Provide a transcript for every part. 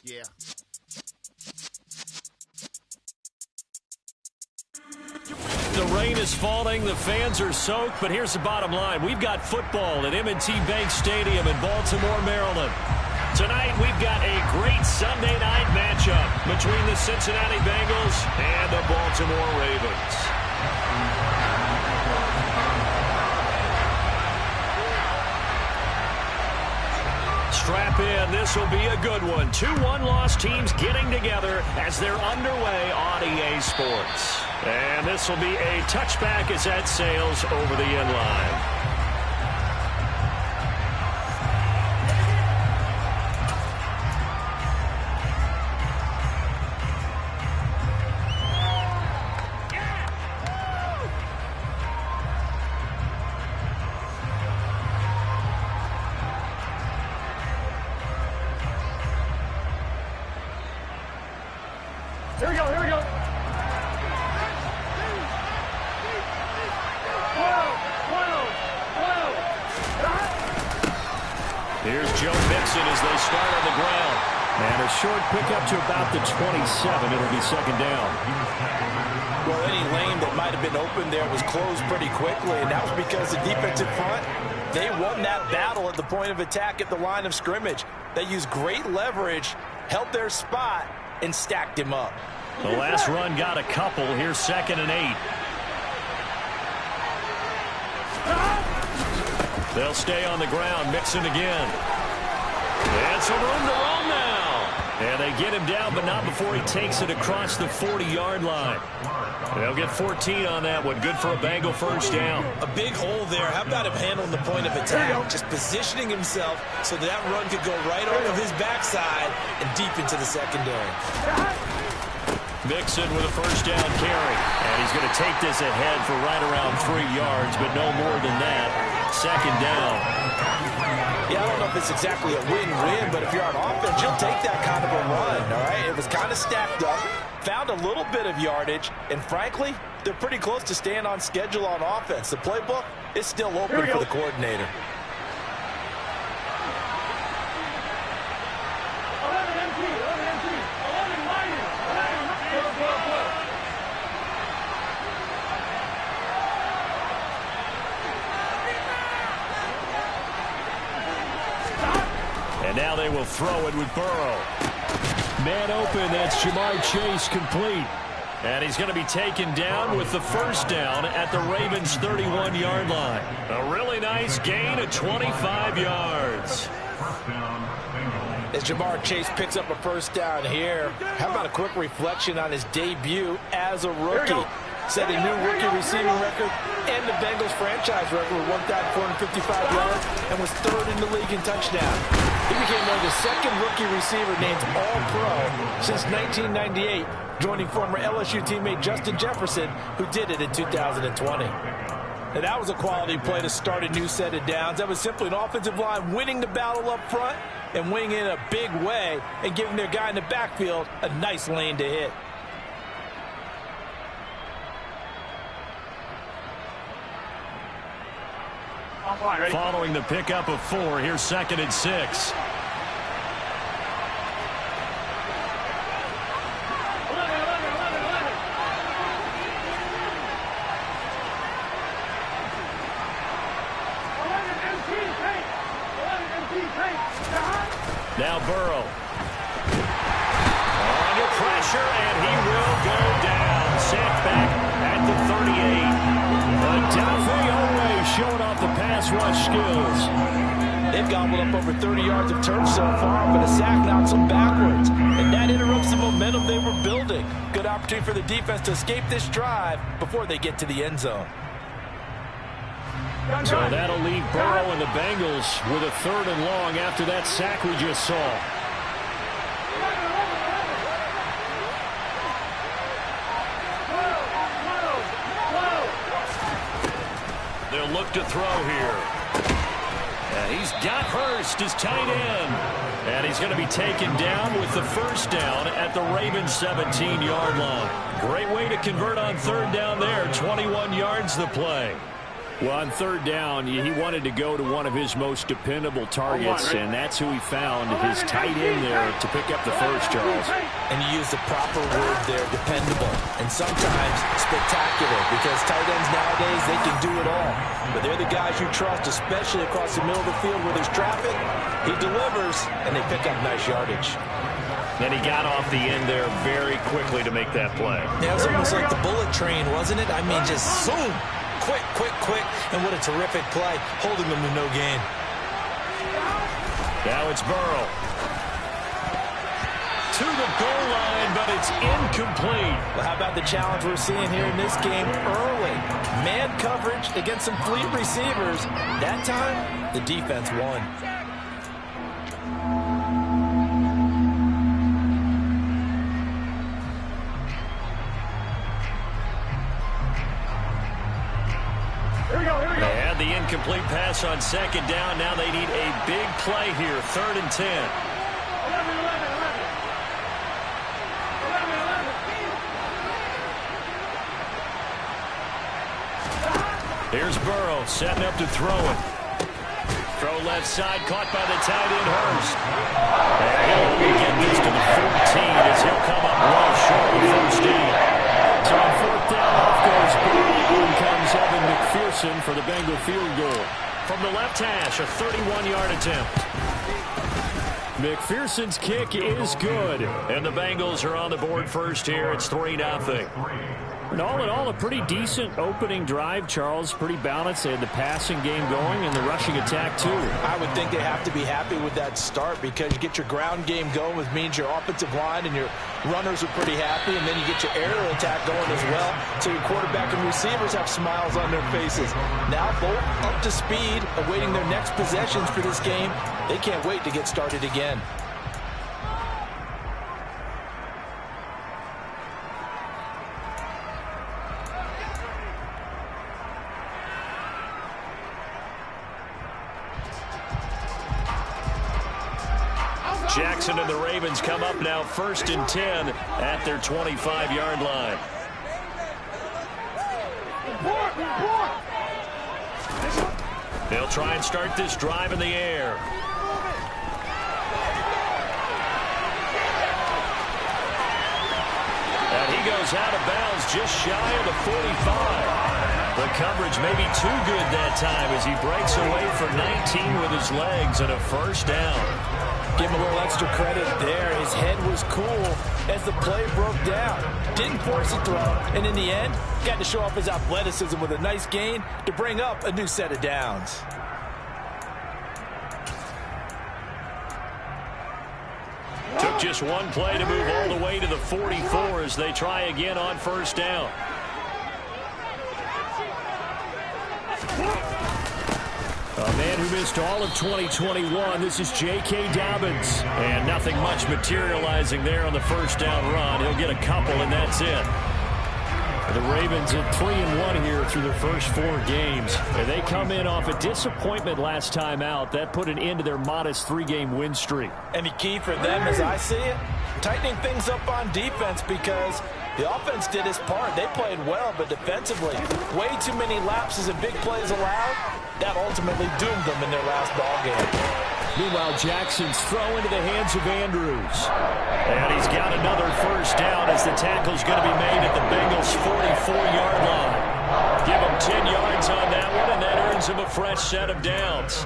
Yeah. The rain is falling, the fans are soaked, but here's the bottom line. We've got football at M&T Bank Stadium in Baltimore, Maryland. Tonight, we've got a great Sunday night matchup between the Cincinnati Bengals and the Baltimore Ravens. Strap in, this will be a good one. Two one-loss teams getting together as they're underway on EA Sports. And this will be a touchback as that sails over the end line. Here we go, here we go. Here's Joe Mixon as they start on the ground. And a short pickup to about the 27. It'll be second down. Well, any lane that might have been open there was closed pretty quickly, and that was because the defensive front, they won that battle at the point of attack at the line of scrimmage. They used great leverage, held their spot, and stacked him up. The last run got a couple. Here's 2nd and 8. They'll stay on the ground. Mixon again. And some room to roam now. And they get him down, but not before he takes it across the 40-yard line. They'll get 14 on that one. Good for a Bengal first down. A big hole there. How about him handling the point of attack? Just positioning himself so that run could go right off of his backside and deep into the secondary. Mixon with a first down carry. And he's going to take this ahead for right around 3 yards, but no more than that. Second down. Yeah, I don't know if it's exactly a win-win, but if you're on offense, you'll take that kind of a run, all right? It was kind of stacked up, found a little bit of yardage, and frankly, they're pretty close to staying on schedule on offense. The playbook is still open for the coordinator. Now they will throw it with Burrow. Man open, that's Jamar Chase complete. And he's going to be taken down with the first down at the Ravens' 31-yard line. A really nice gain of 25 yards. As Jamar Chase picks up a first down here, how about a quick reflection on his debut as a rookie? Set a new rookie receiving record and the Bengals franchise record with 1,455 yards and was 3rd in the league in touchdown. He became only the 2nd rookie receiver named All-Pro since 1998, joining former LSU teammate Justin Jefferson, who did it in 2020. And that was a quality play to start a new set of downs. That was simply an offensive line winning the battle up front and winning it in a big way and giving their guy in the backfield a nice lane to hit. Following the pickup of 4, here's 2nd and 6. Now Burrow. Under pressure, and he will go down. Sacked back at the 38. Odafe Oweh showing off the pass rush skills. They've gobbled up over 30 yards of turf so far, but a sack knocks them backwards. And that interrupts the momentum they were building. Good opportunity for the defense to escape this drive before they get to the end zone. So that'll leave Burrow and the Bengals with a 3rd and long after that sack we just saw. They'll look to throw here. And he's got Hurst, his tight end. And he's going to be taken down with the first down at the Ravens' 17-yard line. Great way to convert on 3rd down there. 21 yards the play. Well, on third down, he wanted to go to one of his most dependable targets, and that's who he found, his tight end there, to pick up the first, Charles. And you use the proper word there, dependable, and sometimes spectacular, because tight ends nowadays, they can do it all. But they're the guys you trust, especially across the middle of the field where there's traffic. He delivers, and they pick up nice yardage. And he got off the end there very quickly to make that play. Yeah, it was almost like the bullet train, wasn't it? I mean, just zoom. Quick, quick, quick, and what a terrific play, holding them to no gain. Now it's Burrow. To the goal line, but it's incomplete. Well, how about the challenge we're seeing here in this game early? Man coverage against some fleet receivers. That time, the defense won. They had the incomplete pass on second down. Now they need a big play here, 3rd and 10. Here's Burrow setting up to throw it. Throw left side, caught by the tight end, Hurst. And he'll only get this to the 14 as he'll come up low short with first down. So on 4th down, off goes Burrow. In comes Evan McPherson for the Bengal field goal. From the left hash, a 31-yard attempt. McPherson's kick is good. And the Bengals are on the board first here. It's 3-0. And all in all, a pretty decent opening drive, Charles. Pretty balanced. They had the passing game going and the rushing attack, too. I would think they have to be happy with that start because you get your ground game going, which means your offensive line and your runners are pretty happy, and then you get your aerial attack going as well. So your quarterback and receivers have smiles on their faces. Now both up to speed, awaiting their next possessions for this game. They can't wait to get started again. Jackson and the Ravens come up now 1st and 10 at their 25-yard line. They'll try and start this drive in the air. And he goes out of bounds just shy of the 45. The coverage may be too good that time as he breaks away for 19 with his legs and a first down. Give him a little extra credit there. His head was cool as the play broke down. Didn't force a throw, and in the end, got to show off his athleticism with a nice gain to bring up a new set of downs. Took just one play to move all the way to the 44 as they try again on first down. A man who missed all of 2021, this is J.K. Dobbins. And nothing much materializing there on the first down run. He'll get a couple, and that's it. The Ravens at 3-1 here through their first 4 games. And they come in off a disappointment last time out. That put an end to their modest 3-game win streak. And the key for them, as I see it, tightening things up on defense because the offense did its part. They played well, but defensively, way too many lapses and big plays allowed. That ultimately doomed them in their last ball game. Meanwhile, Jackson's throw into the hands of Andrews. And he's got another first down as the tackle's going to be made at the Bengals' 44-yard line. Give him 10 yards on that one, and that earns him a fresh set of downs.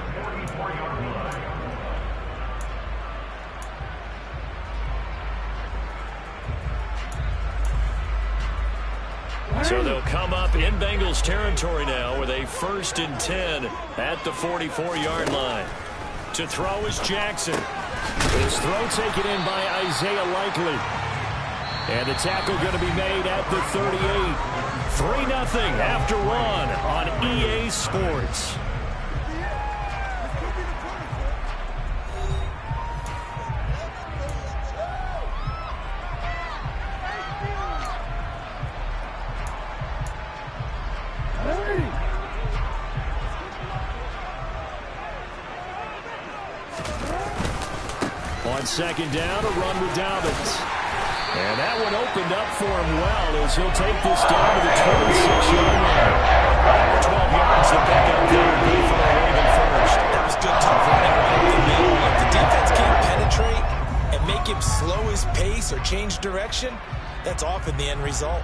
So they'll come up in Bengals territory now with a 1st and 10 at the 44-yard line. To throw is Jackson. His throw taken in by Isaiah Likely. And the tackle going to be made at the 38. 3-0 after 1 on EA Sports. On second down, a run with Dobbins. And that one opened up for him well as he'll take this down to the 26-yard line. 12 yards to pick up there. Good for a Raven first. That was good tough running right up the middle. If the defense can't penetrate and make him slow his pace or change direction, that's often the end result.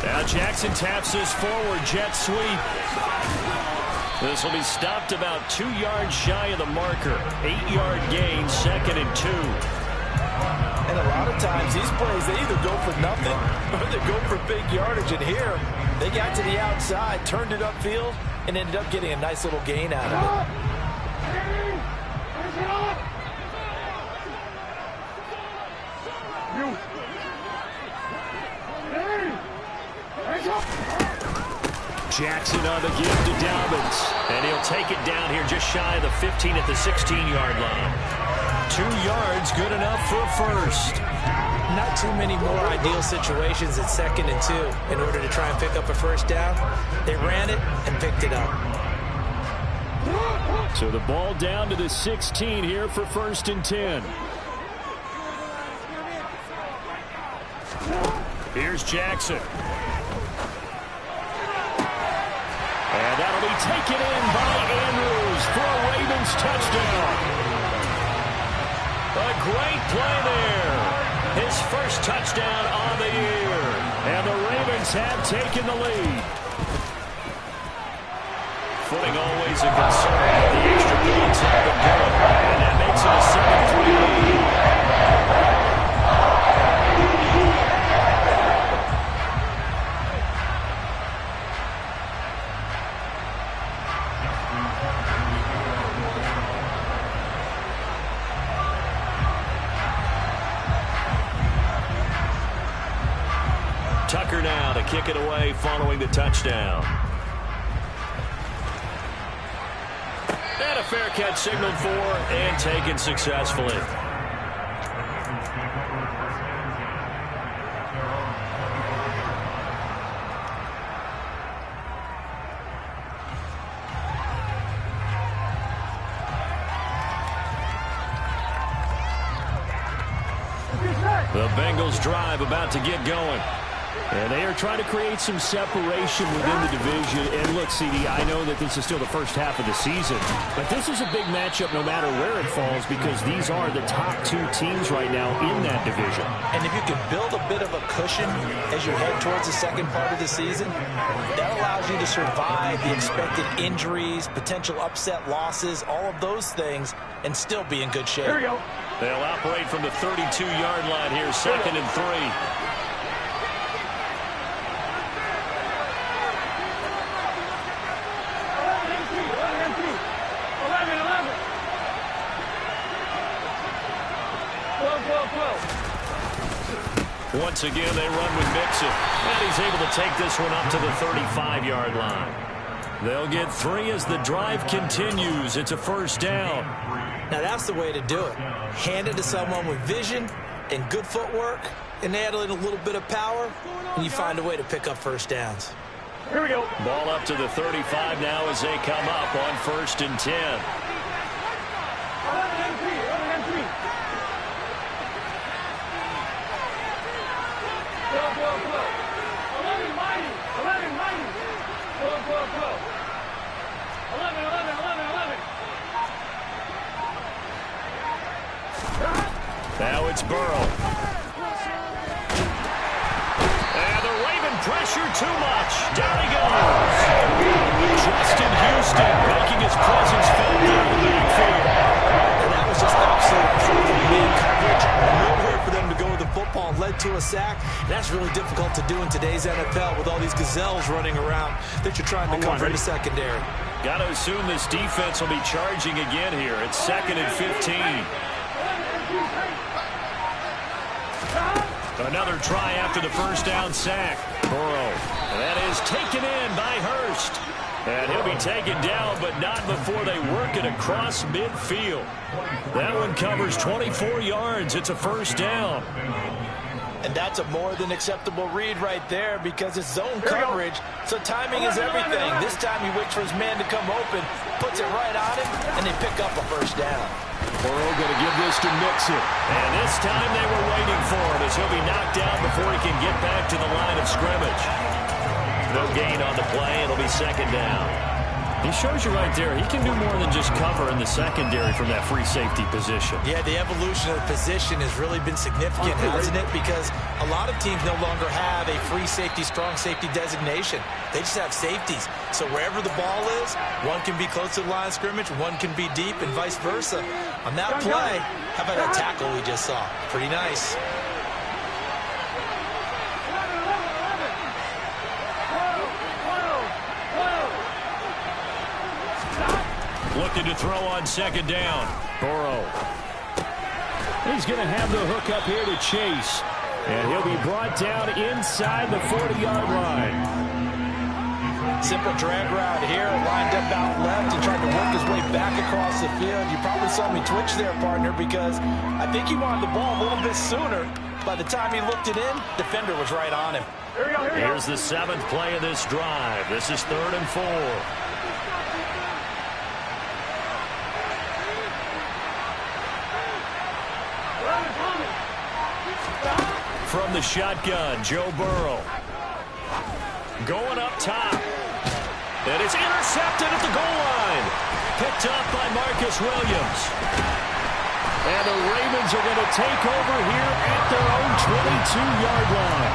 Now Jackson taps this forward jet sweep. This will be stopped about 2 yards shy of the marker. 8-yard gain, 2nd and 2. And a lot of times these plays, they either go for nothing or they go for big yardage. And here, they got to the outside, turned it upfield, and ended up getting a nice little gain out of it. Jackson on the give to Dobbins. And he'll take it down here just shy of the 15 at the 16-yard line. 2 yards, good enough for a first. Not too many more ideal situations at 2nd and 2 in order to try and pick up a first down. They ran it and picked it up. So the ball down to the 16 here for 1st and 10. Here's Jackson. And that'll be taken in by Andrews for a Ravens touchdown. A great play there. His first touchdown on the year. And the Ravens have taken the lead. Footing always a concern. The extra points have been good. And that makes it a 7-3 lead. Tucker now to kick it away following the touchdown. And a fair catch signaled for and taken successfully. The Bengals drive about to get going. And they are trying to create some separation within the division. And look, CD, I know that this is still the first half of the season, but this is a big matchup no matter where it falls because these are the top 2 teams right now in that division. And if you can build a bit of a cushion as you head towards the second part of the season, that allows you to survive the expected injuries, potential upset losses, all of those things, and still be in good shape. Here we go. They'll operate from the 32-yard line here, 2nd and 3. Once again, they run with Mixon. And he's able to take this one up to the 35-yard line. They'll get 3 as the drive continues. It's a first down. Now, that's the way to do it. Hand it to someone with vision and good footwork, and add in a little bit of power, and you find a way to pick up first downs. Here we go. Ball up to the 35 now as they come up on 1st and 10. Now it's Burrow. And the Raven pressure too much. Down he goes. Justin Houston making his presence felt there in the backfield. And that was just absolute perfect man coverage. Nowhere for them to go with the football. Led to a sack. And that's really difficult to do in today's NFL with all these gazelles running around that you're trying to cover in the secondary. Got to assume this defense will be charging again here. It's 2nd and 15. Another try after the first down sack. Burrow. And that is taken in by Hurst. And he'll be taken down, but not before they work it across midfield. That one covers 24 yards. It's a first down. And that's a more than acceptable read right there because it's zone coverage, so timing is everything. This time he waits for his man to come open, puts it right on him, and they pick up a first down. Burrow going to give this to Mixon. And this time they were waiting for him as he'll be knocked down before he can get back to the line of scrimmage. No gain on the play. It'll be second down. He shows you right there, he can do more than just cover in the secondary from that free safety position. Yeah, the evolution of the position has really been significant, hasn't it? Because a lot of teams no longer have a free safety, strong safety designation. They just have safeties. So wherever the ball is, one can be close to the line of scrimmage, one can be deep, and vice versa. On that play, how about that tackle we just saw? Pretty nice. Looking to throw on second down. Burrow. He's going to have the hook up here to Chase. And he'll be brought down inside the 40-yard line. Simple drag route here, lined up out left and tried to work his way back across the field. You probably saw me twitch there, partner, because I think he wanted the ball a little bit sooner. By the time he looked it in, defender was right on him. Here's the 7th play of this drive. This is 3rd and 4. From the shotgun, Joe Burrow. Going up top. And it's intercepted at the goal line. Picked up by Marcus Williams. And the Ravens are going to take over here at their own 22-yard line.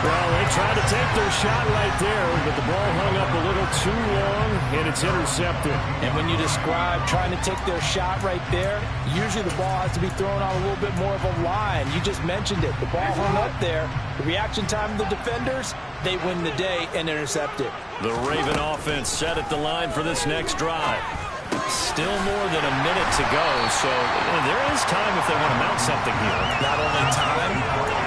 Well, they tried to take their shot right there, but the ball hung up a little too long, and it's intercepted. And when you describe trying to take their shot right there, usually the ball has to be thrown on a little bit more of a line. You just mentioned it. The ball hung up there. The reaction time of the defenders, they win the day and intercept it. The Raven offense set at the line for this next drive. Still more than a minute to go, so there is time if they want to mount something here. Not only time,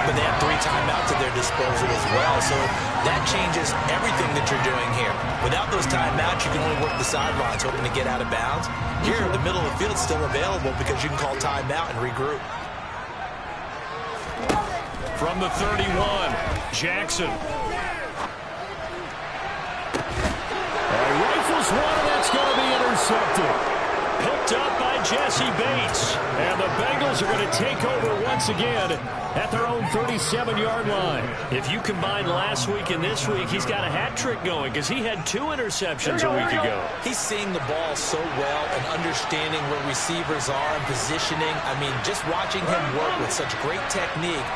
but they have 3 timeouts at their disposal as well, so that changes everything that you're doing here. Without those timeouts, you can only work the sidelines, hoping to get out of bounds. Here, the middle of the field is still available because you can call timeout and regroup. From the 31, Jackson. Rifles one, and that's going to be intercepted. Picked up by Jesse Bates. And the Bengals are going to take over once again at their own 37-yard line. If you combine last week and this week, he's got a hat trick going because he had 2 interceptions a week ago. He's seeing the ball so well and understanding where receivers are and positioning. I mean, just watching him work with such great technique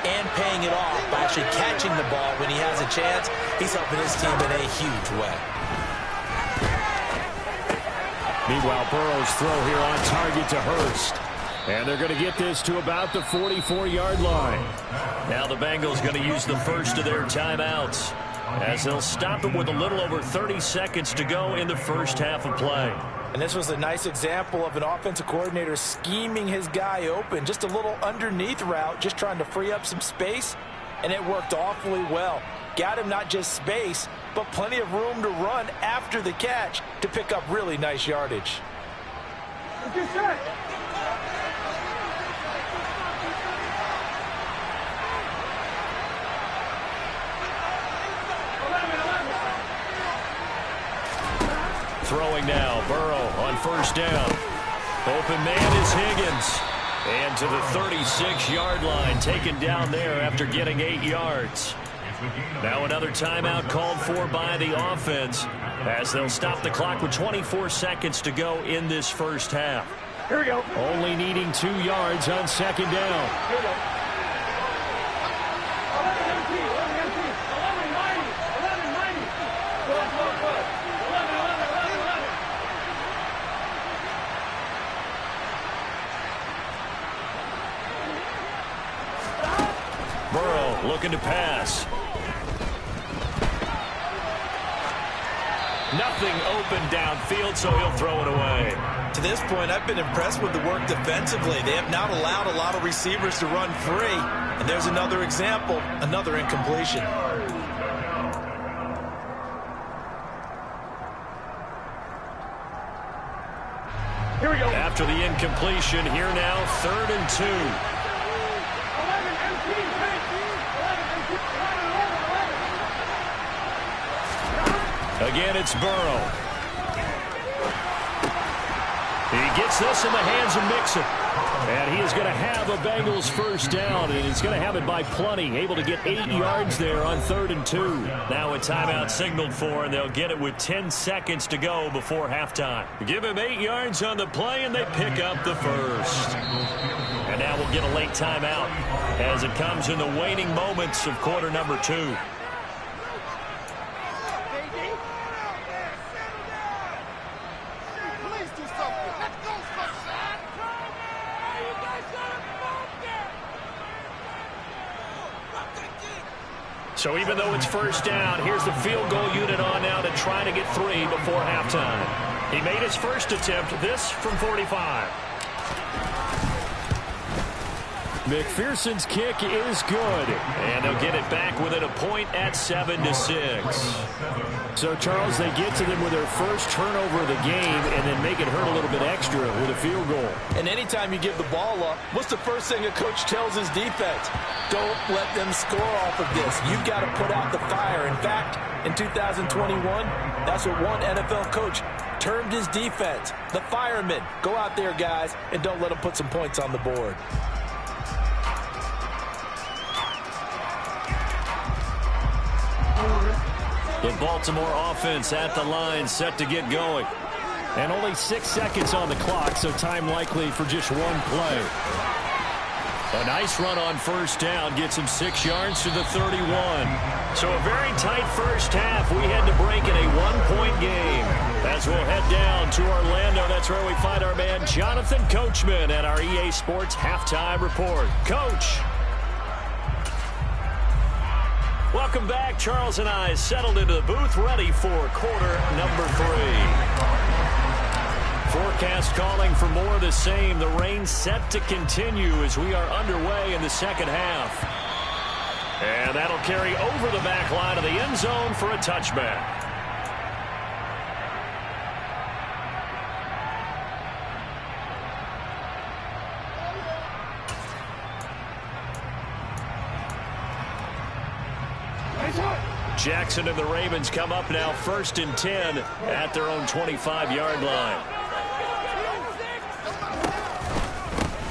and paying it off by actually catching the ball when he has a chance, he's helping his team in a huge way. Meanwhile, Burrow's throw here on target to Hurst. And they're going to get this to about the 44-yard line. Now the Bengals going to use the first of their timeouts as they'll stop them with a little over 30 seconds to go in the first half of play. And this was a nice example of an offensive coordinator scheming his guy open. Just a little underneath route, just trying to free up some space, and it worked awfully well. Got him not just space, but plenty of room to run after the catch to pick up really nice yardage. Throwing now, Burrow on first down. Open man is Higgins. And to the 36-yard line, taken down there after getting 8 yards. Now another timeout called for by the offense as they'll stop the clock with 24 seconds to go in this first half. Here we go. Only needing 2 yards on second down. Here we go. 1190. Burrow looking to pass. Nothing open downfield, so he'll throw it away. To this point, I've been impressed with the work defensively. They have not allowed a lot of receivers to run free. And there's another example, another incompletion. Here we go. After the incompletion, here now, 3rd and 2. Again, it's Burrow. He gets this in the hands of Mixon. And he is going to have a Bengals first down, and he's going to have it by plenty. Able to get 8 yards there on 3rd and 2. Now a timeout signaled for, and they'll get it with 10 seconds to go before halftime. Give him 8 yards on the play, and they pick up the first. And now we'll get a late timeout as it comes in the waning moments of quarter number 2. So even though it's first down, here's the field goal unit on now to try to get 3 before halftime. He made his first attempt, this from 45. McPherson's kick is good, and they'll get it back within a point at 7-6. So, Charles, they get to them with their first turnover of the game and then make it hurt a little bit extra with a field goal. And anytime you give the ball up, what's the first thing a coach tells his defense? Don't let them score off of this. You've got to put out the fire. In fact, in 2021, that's what one NFL coach termed his defense, the firemen. Go out there, guys, and don't let them put some points on the board. The Baltimore offense at the line, set to get going. And only 6 seconds on the clock, so time likely for just one play. A nice run on first down gets him 6 yards to the 31. So a very tight first half. We had to break in a one-point game. As we'll head down to Orlando, that's where we find our man Jonathan Coachman at our EA Sports Halftime Report. Coach. Welcome back. Charles and I settled into the booth, ready for quarter number 3. Forecast calling for more of the same. The rain set to continue as we are underway in the second half. And that'll carry over the back line of the end zone for a touchback. Jackson and the Ravens come up now 1st and 10 at their own 25-yard line.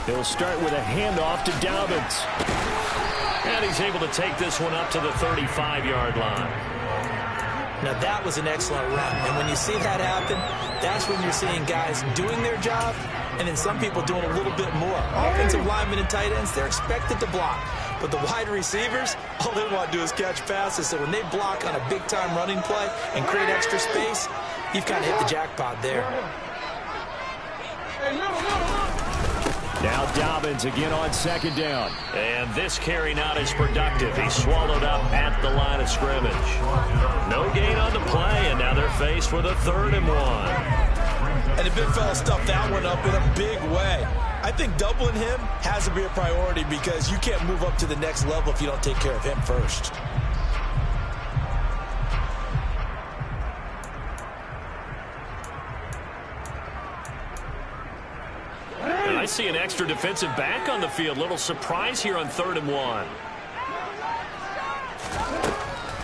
They'll start with a handoff to Dobbins. And he's able to take this one up to the 35-yard line. Now that was an excellent run. And when you see that happen, that's when you're seeing guys doing their job and then some people doing a little bit more. Offensive linemen and tight ends, they're expected to block. But the wide receivers, all they want to do is catch passes. So when they block on a big-time running play and create extra space, you've kind of hit the jackpot there. Now Dobbins again on 2nd down. And this carry not as productive. He's swallowed up at the line of scrimmage. No gain on the play, and now they're faced with a 3rd and 1. And the big fella stuffed that one up in a big way. I think doubling him has to be a priority because you can't move up to the next level if you don't take care of him first. And I see an extra defensive back on the field. Little surprise here on 3rd and 1.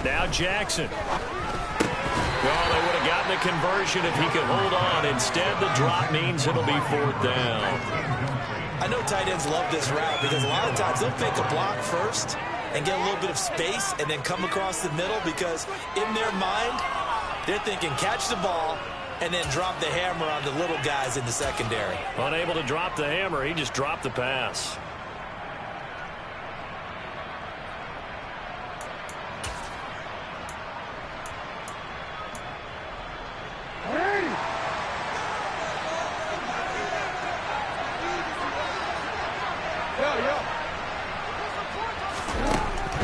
Now Jackson. Well, they would have gotten the conversion if he could hold on. Instead, the drop means it'll be 4th down. I know tight ends love this route because a lot of times they'll fake a block first and get a little bit of space and then come across the middle because in their mind, they're thinking catch the ball and then drop the hammer on the little guys in the secondary. Unable to drop the hammer, he just dropped the pass.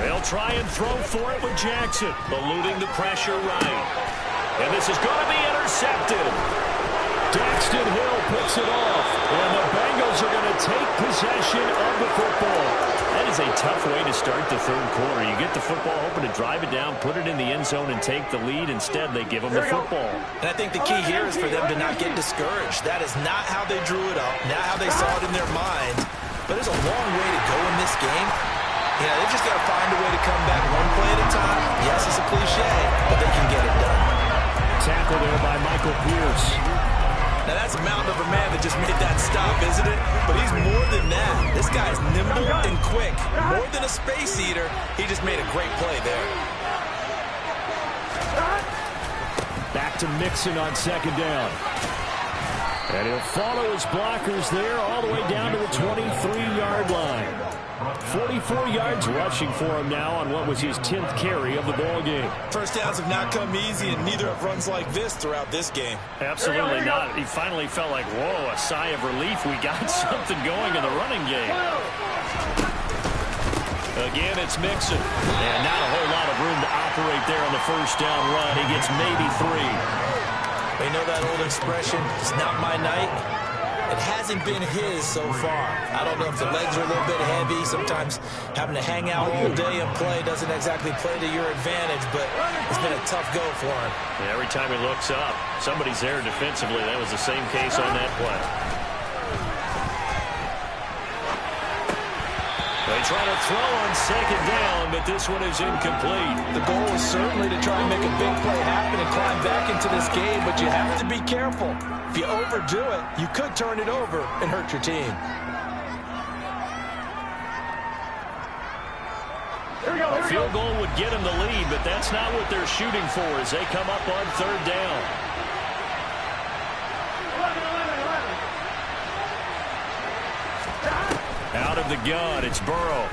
They'll try and throw for it with Jackson, eluding the pressure right. And this is going to be intercepted. Daxton Hill picks it off, and the Bengals are going to take possession of the football. That is a tough way to start the 3rd quarter. You get the football, hoping to drive it down, put it in the end zone, and take the lead. Instead, they give them the football. And I think the key here is for them to not get discouraged. That is not how they drew it up, not how they saw it in their mind. But there's a long way to go in this game. Yeah, they've just got to find a way to come back one play at a time. Yes, it's a cliche, but they can get it done. tackle there by Michael Pierce. Now that's a mountain of a man that just made that stop, isn't it? But he's more than that. This guy's nimble and quick. More than a space eater, he just made a great play there. Back to Mixon on second down. And he'll follow his blockers there all the way down to the 23-yard line. 44 yards rushing for him now on what was his 10th carry of the ball game. First downs have not come easy, and neither have runs like this throughout this game. Absolutely not. He finally felt like, whoa, a sigh of relief. We got something going in the running game. Again, it's Mixon. And not a whole lot of room to operate there on the first down run. He gets maybe 3. You know that old expression, it's not my night? It hasn't been his so far. I don't know if the legs are a little bit heavy. Sometimes having to hang out all day and play doesn't exactly play to your advantage, but it's been a tough go for him. Yeah, every time he looks up, somebody's there defensively. That was the same case on that play. They try to throw on second down, but this one is incomplete. The goal is certainly to try and make a big play happen and climb back into this game, but you have to be careful. If you overdo it, you could turn it over and hurt your team. A field goal would get him the lead, but that's not what they're shooting for as they come up on third down. Out of the gun, it's Burrow.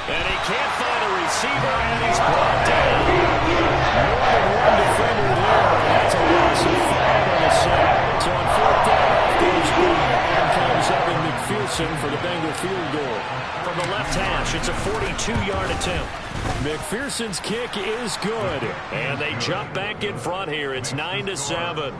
And he can't find a receiver, and he's brought down. More than one defender there, and that's a loss of 5 on the set. So on fourth down, off goes Burrow. And comes Evan McPherson for the Bengal field goal. From the left hash, it's a 42-yard attempt. McPherson's kick is good, and they jump back in front here. It's 9-7.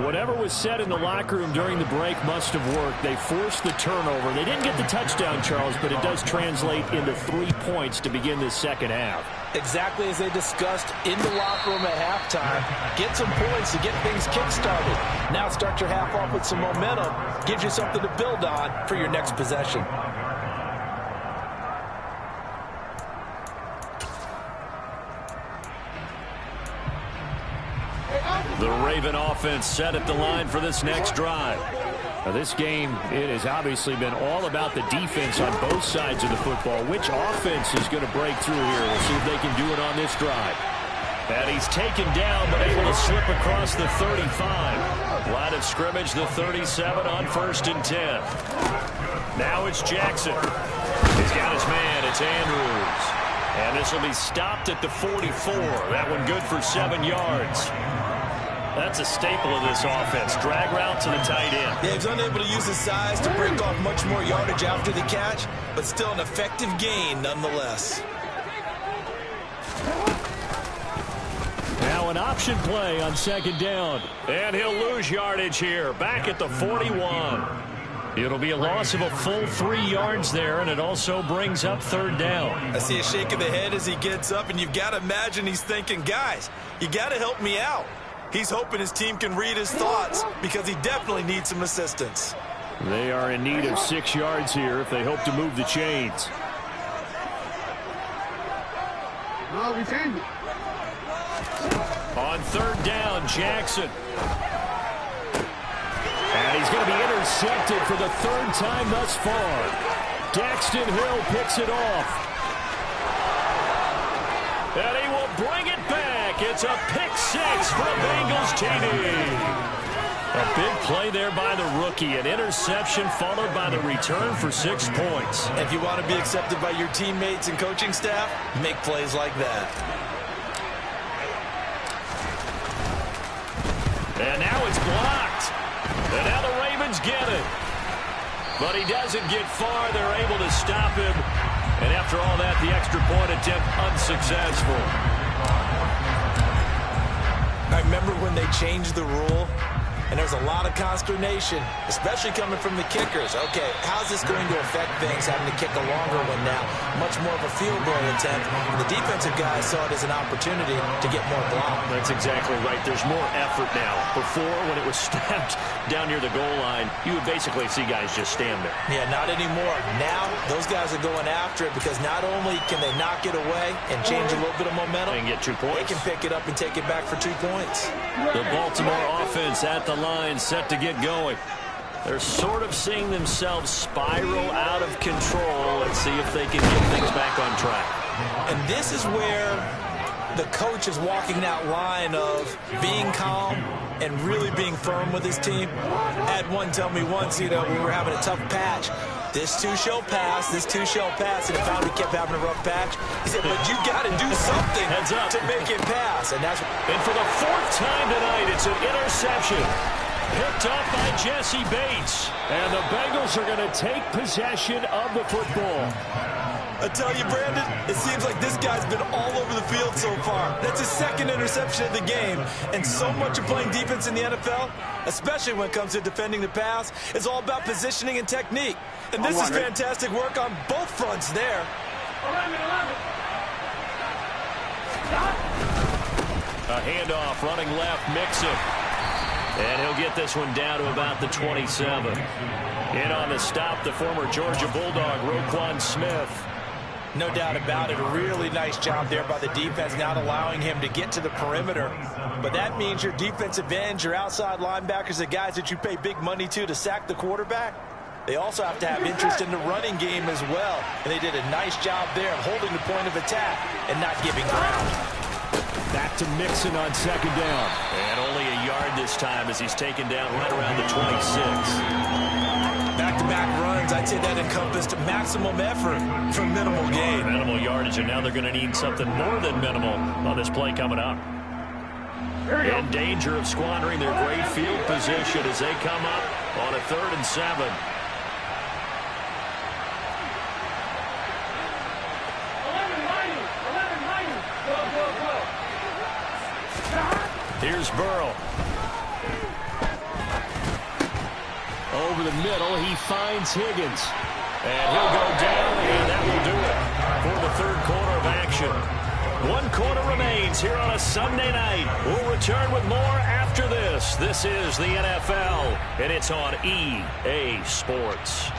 Whatever was said in the locker room during the break must have worked. They forced the turnover. They didn't get the touchdown, Charles, but it does translate into 3 points to begin this second half. Exactly as they discussed in the locker room at halftime. Get some points to get things kick-started. Now start your half off with some momentum. Gives you something to build on for your next possession. The Raven offense set at the line for this next drive. Now this game, it has obviously been all about the defense on both sides of the football. Which offense is going to break through here? We'll see if they can do it on this drive. And he's taken down, but able to slip across the 35. Line of scrimmage, the 37 on 1st and 10. Now it's Jackson. He's got his man. It's Andrews. And this will be stopped at the 44. That one good for 7 yards. That's a staple of this offense. Drag route to the tight end. Yeah, he's unable to use his size to break off much more yardage after the catch, but still an effective gain nonetheless. Now an option play on second down. And he'll lose yardage here. Back at the 41. It'll be a loss of a full 3 yards there, and it also brings up third down. I see a shake of the head as he gets up, and you've got to imagine he's thinking, guys, you got to help me out. He's hoping his team can read his thoughts because he definitely needs some assistance. They are in need of 6 yards here if they hope to move the chains. On third down, Jackson. And he's going to be intercepted for the 3rd time thus far. Daxton Hill picks it off. And he will bring it back. It's a pick 6 for the Bengals TD. A big play there by the rookie. An interception followed by the return for 6 points. If you want to be accepted by your teammates and coaching staff, make plays like that. And now it's blocked. And now the Ravens get it. But he doesn't get far. They're able to stop him. And after all that, the extra point attempt unsuccessful. I remember when they changed the rule and there's a lot of consternation, especially coming from the kickers. Okay, how's this going to affect things, having to kick a longer one now, much more of a field goal attempt? The defensive guys saw it as an opportunity to get more block. That's exactly right. There's more effort now. Before, when it was snapped down near the goal line, you would basically see guys just stand there. Yeah, not anymore. Now, those guys are going after it because not only can they knock it away and change a little bit of momentum, and get 2 points. they can pick it up and take it back for 2 points. The Baltimore offense at the line, set to get going. They're sort of seeing themselves spiral out of control. Let's see if they can get things back on track. And this is where the coach is walking that line of being calm and really being firm with his team. I had one tell me once, we were having a tough patch. This too shall pass, this too shall pass, and if we kept having a rough patch, he said, but you got to do something to make it pass. And for the 4th time tonight, it's an interception. Picked up by Jesse Bates. And the Bengals are going to take possession of the football. I tell you, Brandon, it seems like this guy's been all over the field so far. That's his 2nd interception of the game. And so much of playing defense in the NFL, especially when it comes to defending the pass, is all about positioning and technique. And this is fantastic work on both fronts there. A handoff, running left, Mixon. And he'll get this one down to about the 27. In on the stop, the former Georgia Bulldog, Roquan Smith. No doubt about it. A really nice job there by the defense, not allowing him to get to the perimeter. But that means your defensive ends, your outside linebackers, the guys that you pay big money to sack the quarterback, they also have to have interest in the running game as well. And they did a nice job there of holding the point of attack and not giving ground. Back to Mixon on 2nd down. And only a yard this time as he's taken down right around the 26. Back-to-back runs, I'd say that encompassed maximum effort for minimal gain. Minimal yardage, and now they're going to need something more than minimal on this play coming up. In danger of squandering their great field position as they come up on a 3rd and 7. Here's Burrow. Over the middle, he finds Higgins. And he'll go down, and that will do it for the 3rd quarter of action. 1 quarter remains here on a Sunday night. We'll return with more after this. This is the NFL, and it's on EA Sports.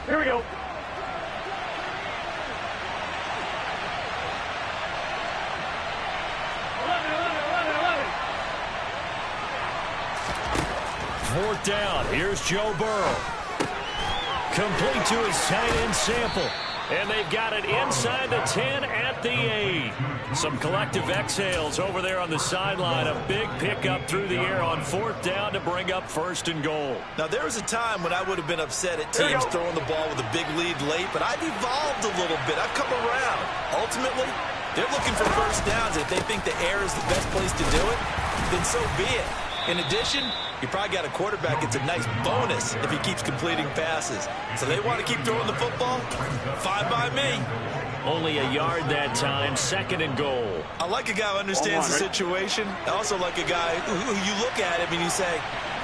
Here we go. Fourth down. Here's Joe Burrow. Complete to his tight end Sample. And they've got it inside the 10 at the 8. Some collective exhales over there on the sideline. A big pickup through the air on 4th down to bring up 1st and goal. Now, there was a time when I would have been upset at teams throwing the ball with a big lead late, but I've evolved a little bit. I've come around. Ultimately, they're looking for 1st downs. If they think the air is the best place to do it, then so be it. In addition, you probably got a quarterback. It's a nice bonus if he keeps completing passes. So they want to keep throwing the football? Fine by me. Only a yard that time, 2nd and goal. I like a guy who understands the situation. I also like a guy who you look at him and you say,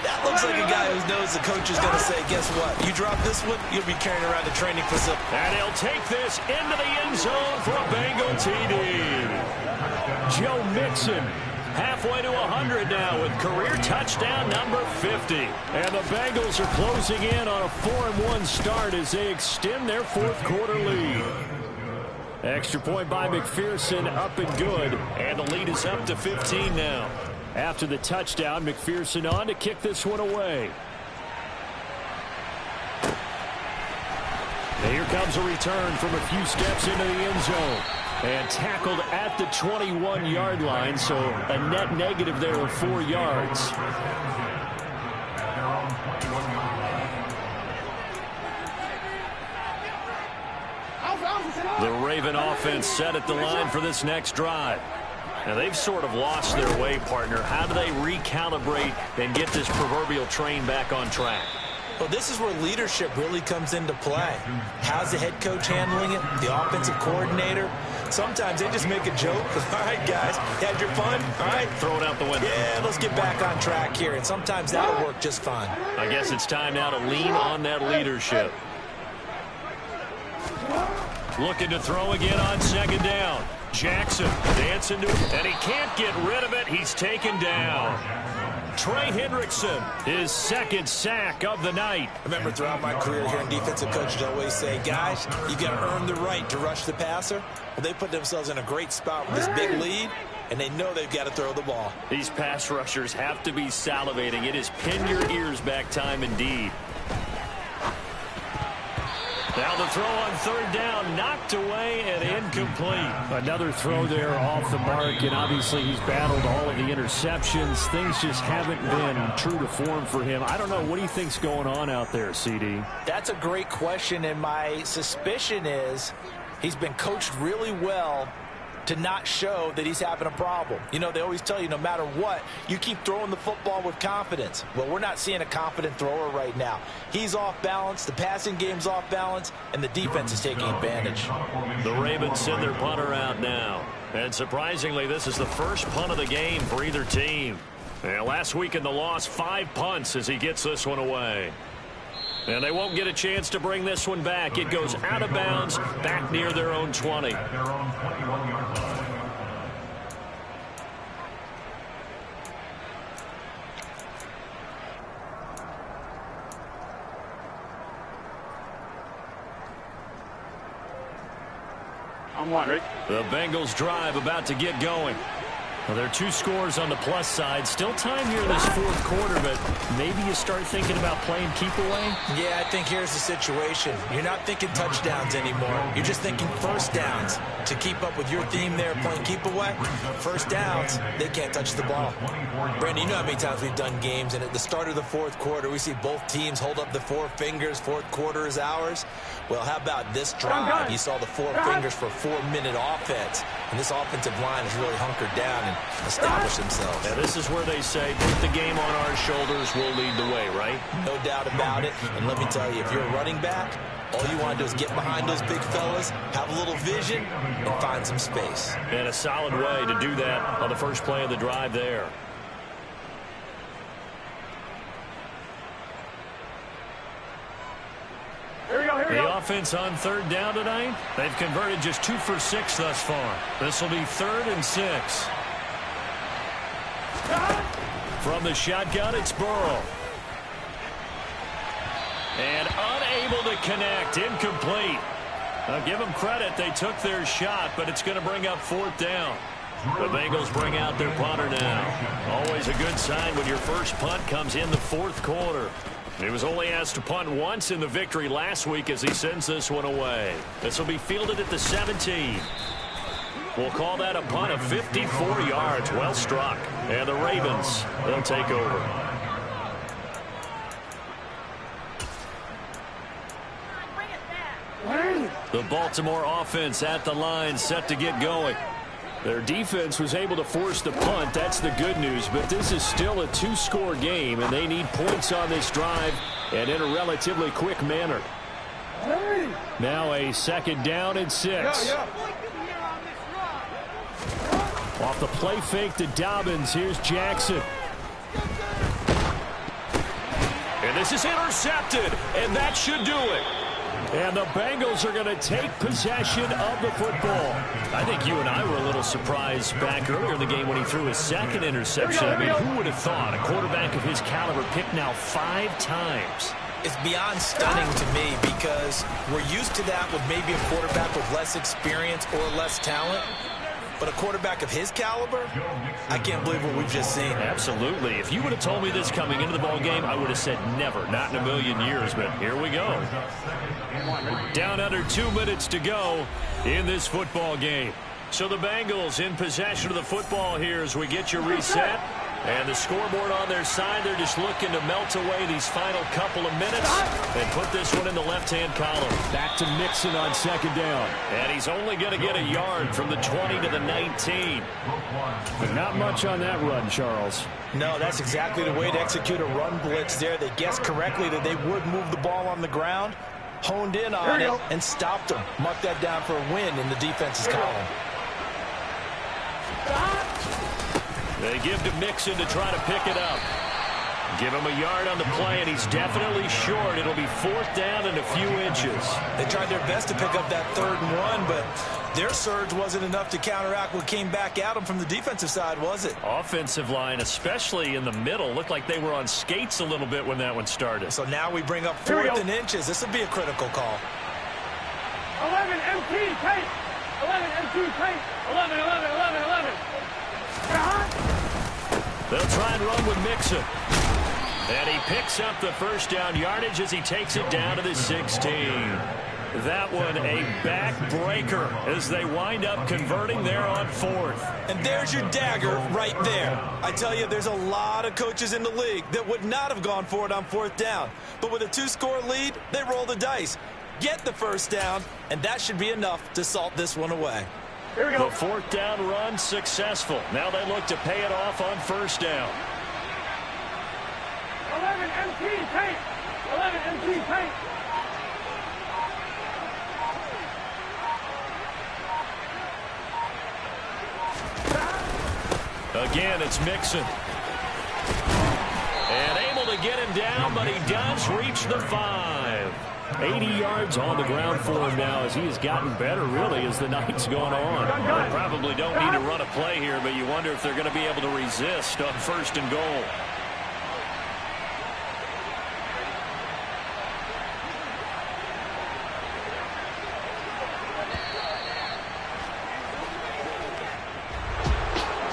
that looks like a guy who knows the coach is going to say, guess what? You drop this one, you'll be carrying around the training facility. And he'll take this into the end zone for a Bengal TD. Joe Mixon. Halfway to 100 now with career touchdown number 50. And the Bengals are closing in on a 4-1 start as they extend their 4th quarter lead. Extra point by McPherson, up and good. And the lead is up to 15 now. After the touchdown, McPherson on to kick this one away. And here comes a return from a few steps into the end zone. And tackled at the 21-yard line, so a net negative there of 4 yards. The Raven offense set at the line for this next drive. Now, they've sort of lost their way, partner. How do they recalibrate and get this proverbial train back on track? Well, this is where leadership really comes into play. How's the head coach handling it? The offensive coordinator? Sometimes they just make a joke. All right, guys, had your fun? All right. Throw it out the window. Yeah, let's get back on track here. And sometimes that'll work just fine. I guess it's time now to lean on that leadership. Looking to throw again on second down. Jackson dancing to it, and he can't get rid of it. He's taken down. Trey Hendrickson, his second sack of the night. I remember throughout my career hearing defensive coaches always say, guys, you got to earn the right to rush the passer. Well, they put themselves in a great spot with this big lead, and they know they've got to throw the ball. These pass rushers have to be salivating. It is pin your ears back time indeed. Now the throw on third down, knocked away and incomplete. Another throw there off the mark, and obviously he's battled all of the interceptions. Things just haven't been true to form for him. I don't know. What do you think's going on out there, CD? That's a great question, and my suspicion is he's been coached really well to not show that he's having a problem. You know, they always tell you no matter what, you keep throwing the football with confidence. Well, we're not seeing a confident thrower right now. He's off balance, the passing game's off balance, and the defense is taking advantage. The Ravens send their punter out now. And surprisingly, this is the first punt of the game for either team. And last week in the loss, 5 punts as he gets this one away. And they won't get a chance to bring this one back. It goes out of bounds, back near their own 20. I'm one, Rick. The Bengals drive about to get going. Well, there are 2 scores on the plus side. Still time here in this fourth quarter, but maybe you start thinking about playing keep away? Yeah, I think here's the situation. You're not thinking touchdowns anymore. You're just thinking first downs. To keep up with your theme there, playing keep away, first downs, they can't touch the ball. Brandon, you know how many times we've done games, and at the start of the fourth quarter, we see both teams hold up the 4 fingers, fourth quarter is ours. Well, how about this drive? You saw the 4 fingers for 4-minute offense, and this offensive line has really hunkered down and established themselves. Now, this is where they say, put the game on our shoulders, we'll lead the way, right? No doubt about it. And let me tell you, if you're a running back, all you want to do is get behind those big fellas, have a little vision, and find some space. And a solid way to do that on the first play of the drive there. Here we go, here we The go. offense on third down tonight, they've converted just 2 for 6 thus far. This will be 3rd and 6. From the shotgun, it's Burrow. And unable to connect, incomplete. Now give them credit, they took their shot, but it's going to bring up 4th down. The Bengals bring out their punter now. Always a good sign when your first punt comes in the fourth quarter. He was only asked to punt once in the victory last week as he sends this one away. This will be fielded at the 17. We'll call that a punt of 54 yards. Well struck. And the Ravens, they'll take over. The Baltimore offense at the line, set to get going. Their defense was able to force the punt. That's the good news. But this is still a 2-score game, and they need points on this drive and in a relatively quick manner. Now a 2nd down and 6. Off the play fake to Dobbins. Here's Jackson. And this is intercepted, and that should do it. And the Bengals are going to take possession of the football. I think you and I were a little surprised back earlier in the game when he threw his 2nd interception. I mean, who would have thought a quarterback of his caliber picked now 5 times? It's beyond stunning to me because we're used to that with maybe a quarterback with less experience or less talent. But a quarterback of his caliber, I can't believe what we've just seen. Absolutely. If you would have told me this coming into the ball game, I would have said never, not in a million years. But here we go. Down under 2 minutes to go in this football game. So the Bengals in possession of the football here as we get you reset. And the scoreboard on their side, they're just looking to melt away these final couple of minutes and put this one in the left-hand column. Back to Mixon on second down. And he's only going to get a yard from the 20 to the 19. But not much on that run, Charles. No, that's exactly the way to execute a run blitz there. They guessed correctly that they would move the ball on the ground, honed in on it, and stopped them. Mark that down for a win in the defense's column. They give to Mixon to try to pick it up. Give him a yard on the play, and he's definitely short. It'll be fourth down and a few inches. They tried their best to pick up that 3rd and 1, but their surge wasn't enough to counteract what came back at them from the defensive side, was it? Offensive line, especially in the middle, looked like they were on skates a little bit when that one started. So now we bring up 4th and inches. This will be a critical call. 11 MT, tight. 11 MT, tight. 11, 11, 11, 11. They'll try and run with Mixon. And he picks up the first down yardage as he takes it down to the 16. That one a backbreaker as they wind up converting there on 4th. And there's your dagger right there. I tell you, there's a lot of coaches in the league that would not have gone for it on 4th down. But with a 2-score lead, they roll the dice. Get the first down, and that should be enough to salt this one away. Here we go. The 4th down run successful. Now they look to pay it off on 1st down. 11 MT, tight. 11 MT, tight. Again, it's Mixon. And able to get him down, but he does reach the 5. 80 yards on the ground for him now as he has gotten better, really, as the night's gone on. They probably don't need to run a play here, but you wonder if they're going to be able to resist on 1st and goal.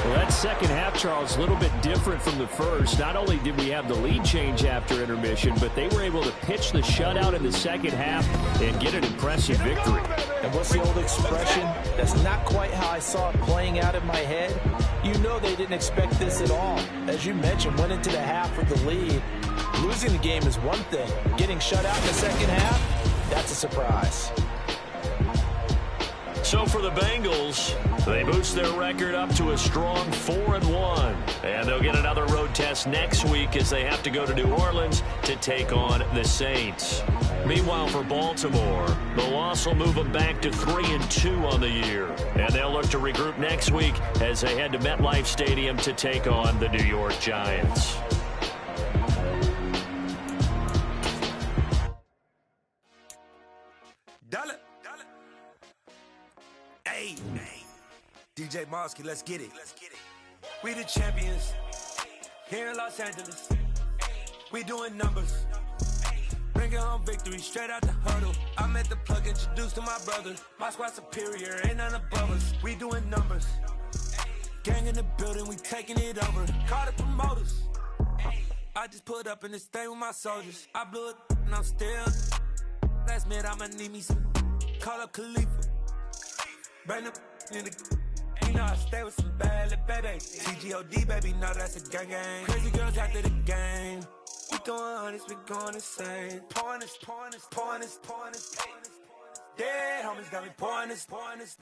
Well, that second half, Charles, a little bit different from the first. Not only did we have the lead change after intermission, but they were able to pitch the shutout in the second half and get an impressive victory. And what's the old expression? That's not quite how I saw it playing out in my head. You know they didn't expect this at all. As you mentioned, went into the half with the lead. Losing the game is one thing. Getting shut out in the second half, that's a surprise. So for the Bengals, they boost their record up to a strong 4-1. And they'll get another road test next week as they have to go to New Orleans to take on the Saints. Meanwhile, for Baltimore, the loss will move them back to 3-2 on the year. And they'll look to regroup next week as they head to MetLife Stadium to take on the New York Giants. Hey, DJ Mosky, let's get it. We the champions here in Los Angeles. We doing numbers. Bringing home victory straight out the huddle. I met the plug, introduced to my brother. My squad superior, ain't none above us. We doing numbers. Gang in the building, we taking it over. Call the promoters. I just put up in this thing with my soldiers. I blew it and I'm still. Last minute, I'ma need me some. Call up Khalifa. Bring up in the. You know I stay with some bad little baby. CGOD, baby, know that's a gang gang. Crazy girls after the game. We going honest, we going insane. Pouring this. Dead homies got me pouring this.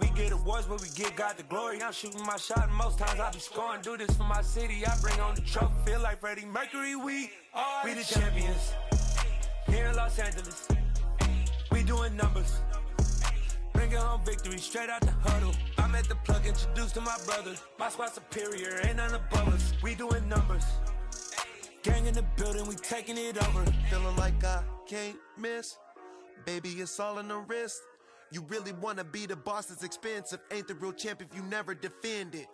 We get awards, but we give God the glory. I'm shooting my shot, and most times I be scoring. Do this for my city, I bring on the trophy. Feel like Freddie Mercury, we the champions. Here in Los Angeles, we doing numbers. Bringing home victory straight out the huddle. I met the plug, introduced to my brother. My squad superior, ain't none above us. We doing numbers. Gang in the building, we taking it over. Feeling like I can't miss. Baby, it's all in the wrist. You really wanna be the boss, it's expensive. Ain't the real champ if you never defend it.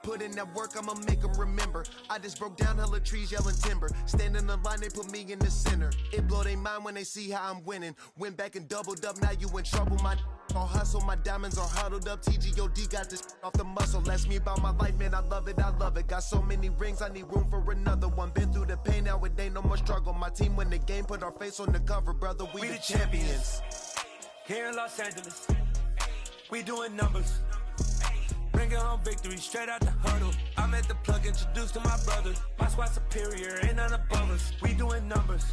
Put in that work, I'ma make them remember. I just broke down hella trees, yelling timber. Stand in the line, they put me in the center. It blow their mind when they see how I'm winning. Went back and doubled up, now you in trouble. My all hustle, my diamonds are huddled up. TGOD got this off the muscle. Ask me about my life, man, I love it. Got so many rings, I need room for another one. Been through the pain, now it ain't no more struggle. My team win the game, put our face on the cover, brother. We the champions. Here in Los Angeles, we doing numbers. Bringing Bringing home victory straight out the huddle. I'm at the plug, introduced to my brothers. My squad superior, ain't none above us. We doing numbers.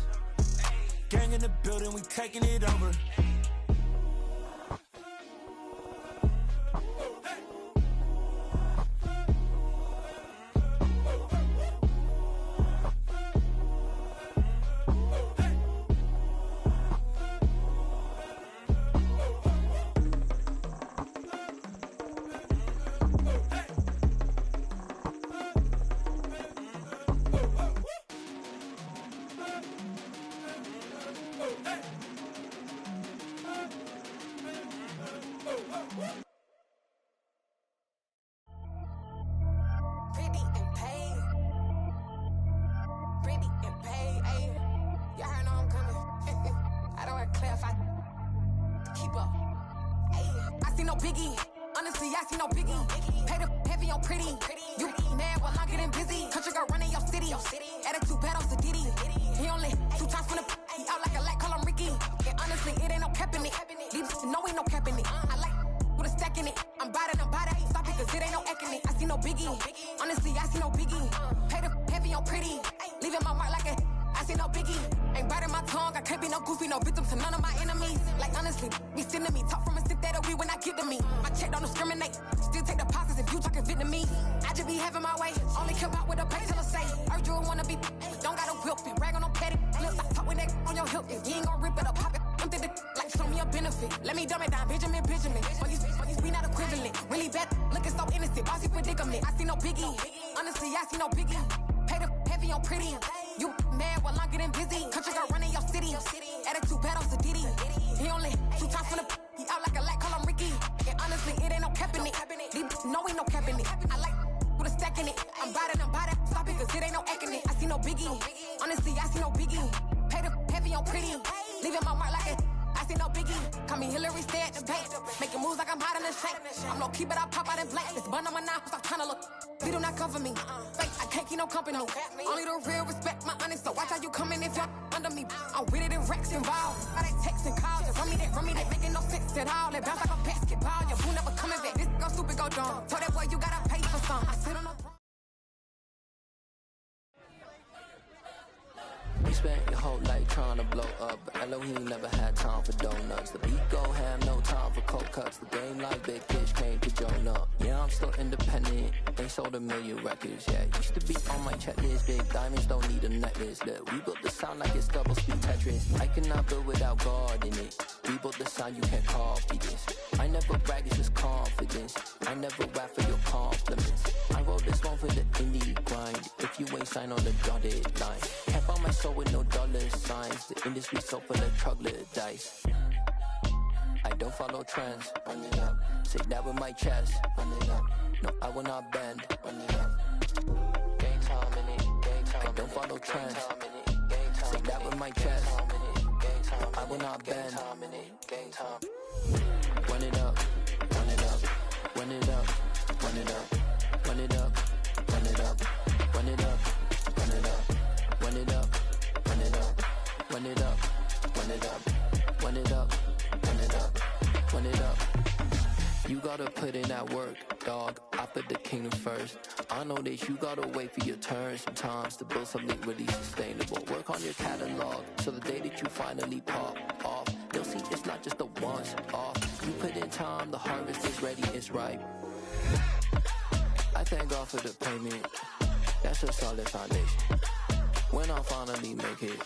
Gang in the building, we taking it over. You spent your whole life trying to blow up, but Elohim never had time for donuts. The beat go ham, no time for cold cuts. The game like Big Fish came to join up. Yeah, I'm still independent, they sold 1 million records. Yeah, used to be on my checklist. Big diamonds don't need a necklace. Look, we built the sound like it's double speed Tetris. I cannot build without God in it. We built the sound, you can't copy this. I never brag, it's just confidence. I never rap for your compliments. I wrote this one for the indie grind. If you ain't signed on the dotted line, can't buy my soul with no dollar signs. The industry so full of troglodytes. I don't follow trends. Run it up. Say that with my chest. Run it up. No, I will not bend. Run it up. Game time in it. Game time. I don't follow trends. Say that with my chest. I will not bend. Game time. Run it up. Run it up. Run it up. Run it up. Run it up. Run it up. Run it up. Run it up. Run it up. Run it up. Run it up. Run it up. Run it up. Run it up. Run it up. You gotta put in that work, dog. I put the kingdom first. I know that you gotta wait for your turn sometimes to build something really sustainable. Work on your catalog so the day that you finally pop off, they'll see it's not just a once off. You put in time, the harvest is ready, it's ripe. I thank God for the payment. That's a solid foundation. When I finally make it,